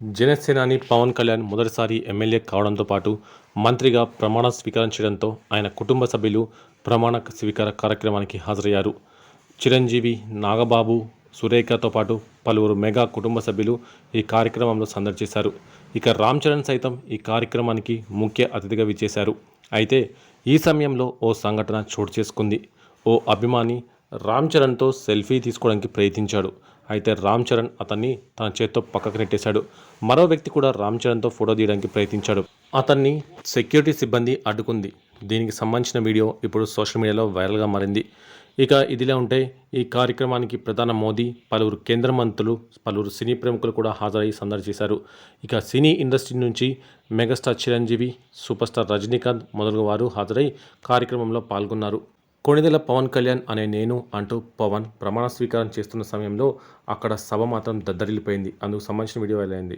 జనసేనాని పవన్ కళ్యాణ్ మొదటిసారి ఎమ్మెల్యే కావడంతో పాటు మంత్రిగా ప్రమాణ స్వీకారం చేయడంతో ఆయన కుటుంబ సభ్యులు ప్రమాణ స్వీకార కార్యక్రమానికి హాజరయ్యారు. చిరంజీవి, నాగబాబు, సురేఖతో పాటు పలువురు మెగా కుటుంబ సభ్యులు ఈ కార్యక్రమంలో సందడి చేశారు. ఇక రామ్ చరణ్ సైతం ఈ కార్యక్రమానికి ముఖ్య అతిథిగా విచ్చేశారు. అయితే ఈ సమయంలో ఓ సంఘటన చోటు చేసుకుంది. ఓ అభిమాని రామ్ చరణ్తో సెల్ఫీ తీసుకోవడానికి ప్రయత్నించాడు. అయితే రామ్ చరణ్ అతన్ని తన చేత్తో పక్కకు నెట్టేశాడు. మరో వ్యక్తి కూడా రామ్ చరణ్తో ఫోటో తీయడానికి ప్రయత్నించాడు. అతన్ని సెక్యూరిటీ సిబ్బంది అడ్డుకుంది. దీనికి సంబంధించిన వీడియో ఇప్పుడు సోషల్ మీడియాలో వైరల్గా మారింది. ఇక ఇదిలా ఉంటే ఈ కార్యక్రమానికి ప్రధాని మోదీ, పలువురు కేంద్ర మంత్రులు, పలువురు సినీ ప్రముఖులు కూడా హాజరై సందడి చేశారు. ఇక సినీ ఇండస్ట్రీ నుంచి megastar Chiranjeevi, super star Rajinikanth మొదలగు వారు హాజరై కార్యక్రమంలో పాల్గొన్నారు. కొణిదెల పవన్ కళ్యాణ్ అనే నేను అంటూ పవన్ ప్రమాణ స్వీకారం చేస్తున్న సమయంలో అక్కడ సభ మాత్రం దద్దరిల్లిపోయింది. అందుకు సంబంధించిన వీడియో వైరల్ అయింది.